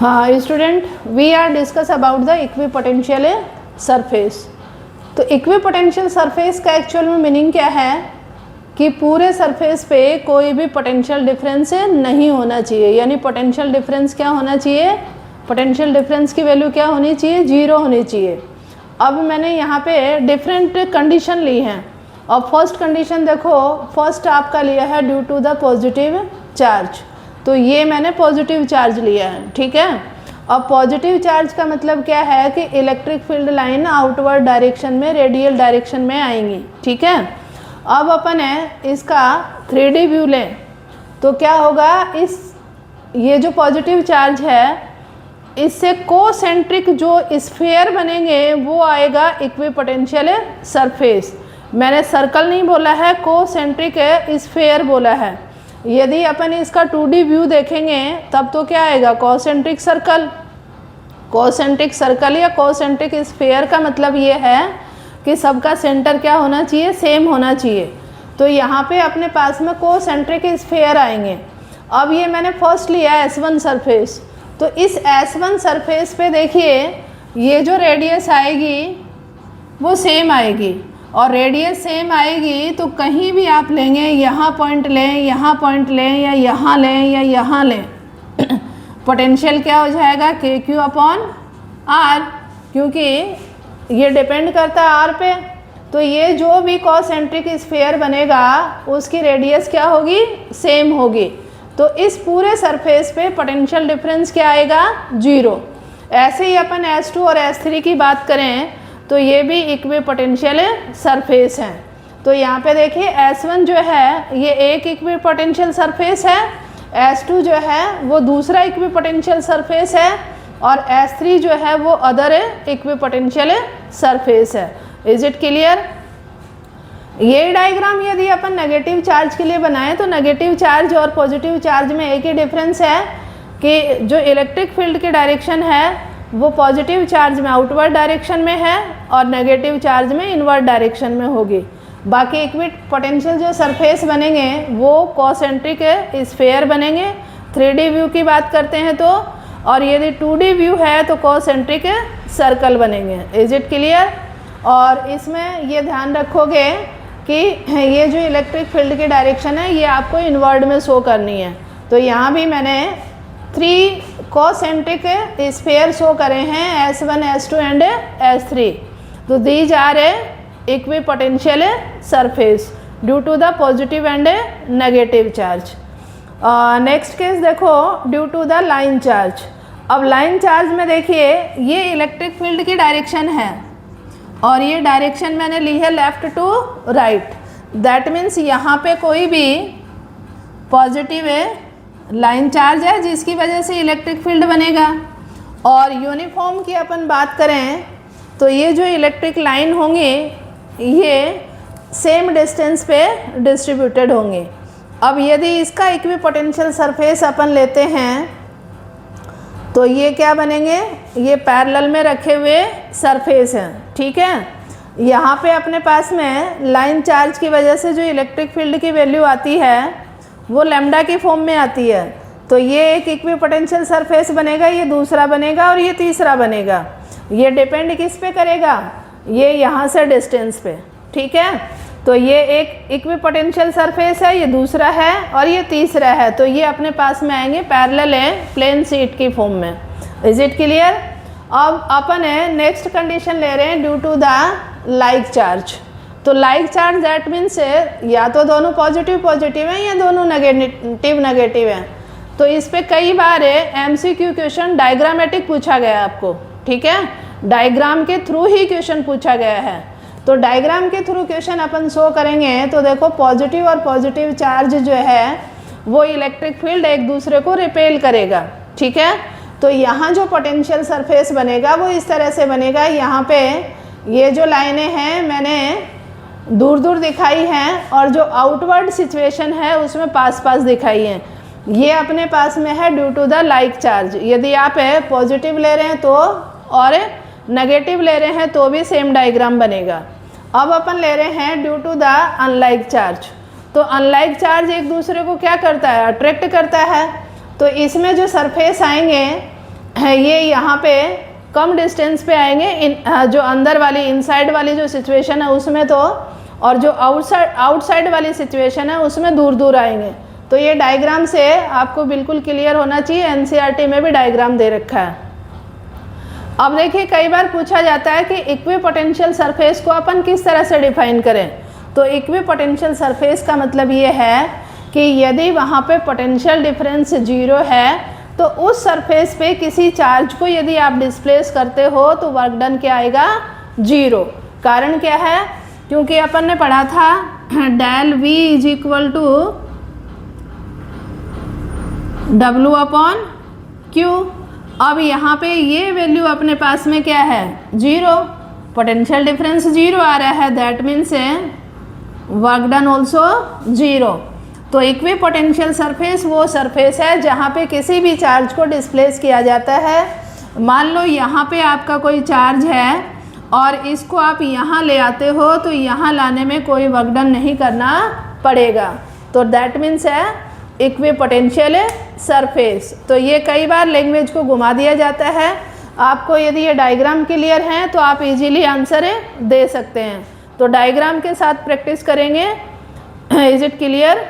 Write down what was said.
हाँ student, we are discuss about the equipotential surface. तो equipotential surface का actual में मीनिंग क्या है कि पूरे सरफेस पे कोई भी पोटेंशियल डिफरेंस नहीं होना चाहिए, यानी पोटेंशियल डिफरेंस क्या होना चाहिए, पोटेंशियल डिफरेंस की वैल्यू क्या होनी चाहिए, 0 होनी चाहिए। अब मैंने यहाँ पे डिफरेंट कंडीशन ली हैं और फर्स्ट कंडीशन देखो, फर्स्ट आपका लिया है due to the positive charge, तो ये मैंने पॉजिटिव चार्ज लिया है, ठीक है। अब पॉजिटिव चार्ज का मतलब क्या है कि electric field line outward direction में, रेडियल डायरेक्शन में आएंगी, ठीक है। अब अपन है इसका 3D व्यू लें तो क्या होगा, ये जो पॉजिटिव चार्ज है इससे कोसेंट्रिक जो स्फीयर बनेंगे वो आएगा इक्विपोटेंशियल सरफेस। मैंने सर्कल नहीं बोला है, कोसेंट्रिक स्फीयर बोला है। यदि अपन इसका 2D व्यू देखेंगे तब तो क्या आएगा, कोसेंट्रिक सर्कल। कोसेंट्रिक सर्कल या कोसेंट्रिक स्फीयर का मतलब ये है कि सबका सेंटर क्या होना चाहिए, सेम होना चाहिए। तो यहाँ पे अपने पास में कोसेंट्रिक स्फीयर आएंगे। अब ये मैंने फर्स्ट लिया S1 सरफेस, तो इस S1 सरफेस पे देखिए ये जो रेडियस आएगी वो सेम आएगी, और रेडियस सेम आएगी तो कहीं भी आप लेंगे, यहाँ पॉइंट लें, यहाँ पॉइंट लें, या यहाँ लें या यहाँ लें, पोटेंशियल क्या हो जाएगा, KQ/R, क्योंकि ये डिपेंड करता है R पे। तो ये जो भी कॉसेंट्रिक स्फीयर बनेगा उसकी रेडियस क्या होगी, सेम होगी। तो इस पूरे सरफेस पे पोटेंशियल डिफरेंस क्या आएगा, 0। ऐसे ही अपन S2 और S3 की बात करें तो ये भी इक्विपोटेंशियल सरफेस हैं। तो यहाँ पे देखिए S1 जो है ये एक इक्विपोटेंशियल सरफेस है, S2 जो है वो दूसरा इक्विपोटेंशियल सरफेस है, और S3 जो है वो अदर इक्विपोटेंशियल सरफेस है। Is it clear? ये डायग्राम यदि अपन नेगेटिव चार्ज के लिए बनाएं तो नेगेटिव चार्ज और पॉजिटिव चार्ज में एक ही डिफरेंस है कि जो इलेक्ट्रिक फील्ड की डायरेक्शन है वो पॉजिटिव चार्ज में आउटवर्ड डायरेक्शन में है और नेगेटिव चार्ज में इनवर्ड डायरेक्शन में होगी। बाकी इक्विपोटेंशियल जो सरफेस बनेंगे वो कॉसेंट्रिक स्फीयर बनेंगे, 3D व्यू की बात करते हैं तो, और यदि 2D व्यू है तो कॉसेंट्रिक सर्कल बनेंगे। Is it clear? और इसमें ये ध्यान रखोगे कि ये जो इलेक्ट्रिक फील्ड की डायरेक्शन है ये आपको इनवर्ड में शो करनी है। तो यहाँ भी मैंने 3 कॉसेंट्रिक स्फीयर शो करे हैं, S1, S2 एंड S3। तो these are equipotential surface due to the positive and negative charge. Next case देखो, due to the line charge. अब लाइन चार्ज में देखिए ये इलेक्ट्रिक फील्ड की डायरेक्शन है और ये डायरेक्शन मैंने ली है left to right. That means यहाँ पे कोई भी पॉजिटिव लाइन चार्ज है जिसकी वजह से इलेक्ट्रिक फील्ड बनेगा। और यूनिफॉर्म की अपन बात करें तो ये जो इलेक्ट्रिक लाइन होंगी ये सेम डिस्टेंस पे डिस्ट्रीब्यूटेड होंगी। अब यदि इसका इक्विपोटेंशियल सरफेस अपन लेते हैं तो ये क्या बनेंगे, ये पैरेलल में रखे हुए सरफेस हैं, ठीक है। यहाँ पे अपने पास में लाइन चार्ज की वजह से जो इलेक्ट्रिक फील्ड की वैल्यू आती है वो लैम्डा की फॉर्म में आती है। तो ये एक इक्विपोटेंशियल सरफेस बनेगा, ये दूसरा बनेगा और ये तीसरा बनेगा। ये डिपेंड किस पे करेगा, ये यहाँ से डिस्टेंस पे, ठीक है। तो ये एक इक्विपोटेंशियल सरफेस है, ये दूसरा है और ये तीसरा है। तो ये अपने पास में आएंगे पैरेलल है प्लेन शीट की फॉर्म में। Is it clear? अब अपन है नेक्स्ट कंडीशन ले रहे हैं due to the like charge. तो लाइक चार्ज दैट मीन्स या तो दोनों पॉजिटिव पॉजिटिव हैं या दोनों नेगेटिव नेगेटिव हैं। तो इस पे कई बार MCQ क्वेश्चन डायग्रामेटिक पूछा गया है आपको, ठीक है। डायग्राम के थ्रू ही क्वेश्चन पूछा गया है। तो डायग्राम के थ्रू क्वेश्चन अपन शो करेंगे तो देखो पॉजिटिव और पॉजिटिव चार्ज जो है वो इलेक्ट्रिक फील्ड एक दूसरे को रिपेल करेगा, ठीक है। तो यहाँ जो पोटेंशियल सरफेस बनेगा वो इस तरह से बनेगा। यहाँ पे ये जो लाइनें हैं मैंने दूर दूर दिखाई हैं और जो आउटवर्ड सिचुएशन है उसमें पास पास दिखाई हैं। ये अपने पास में है due to the like charge. यदि आप पॉजिटिव ले रहे हैं तो और नेगेटिव ले रहे हैं तो भी सेम डायग्राम बनेगा। अब अपन ले रहे हैं due to the unlike charge. तो अनलाइक चार्ज एक दूसरे को क्या करता है, अट्रैक्ट करता है। तो इसमें जो सरफेस आएंगे है ये यहाँ पे कम डिस्टेंस पे आएंगे, जो अंदर वाली इनसाइड वाली जो सिचुएशन है उसमें तो, और जो आउटसाइड वाली सिचुएशन है उसमें दूर दूर आएंगे। तो ये डायग्राम से आपको बिल्कुल क्लियर होना चाहिए, एनसीईआरटी में भी डायग्राम दे रखा है। अब देखिए कई बार पूछा जाता है कि इक्विपोटेंशियल सरफेस को अपन किस तरह से डिफाइन करें। तो इक्विपोटेंशियल सरफेस का मतलब ये है कि यदि वहाँ पे पोटेंशियल डिफरेंस 0 है तो उस सरफेस पे किसी चार्ज को यदि आप डिस्प्लेस करते हो तो वर्क डन क्या आएगा, 0। कारण क्या है, क्योंकि अपन ने पढ़ा था del V is equal to W/Q। अब यहाँ पे ये वैल्यू अपने पास में क्या है, 0, पोटेंशियल डिफरेंस 0 आ रहा है, that means work done also 0। तो इक्विपोटेंशियल सरफेस वो सरफेस है जहाँ पे किसी भी चार्ज को डिस्प्लेस किया जाता है। मान लो यहाँ पे आपका कोई चार्ज है और इसको आप यहाँ ले आते हो तो यहाँ लाने में कोई वर्क डन नहीं करना पड़ेगा, तो दैट मीन्स है इक्विपोटेंशियल सरफेस। तो ये कई बार लैंग्वेज को घुमा दिया जाता है। आपको यदि ये डायग्राम क्लियर है तो आप इजीली आंसर दे सकते हैं। तो डायग्राम के साथ प्रैक्टिस करेंगे। Is it clear?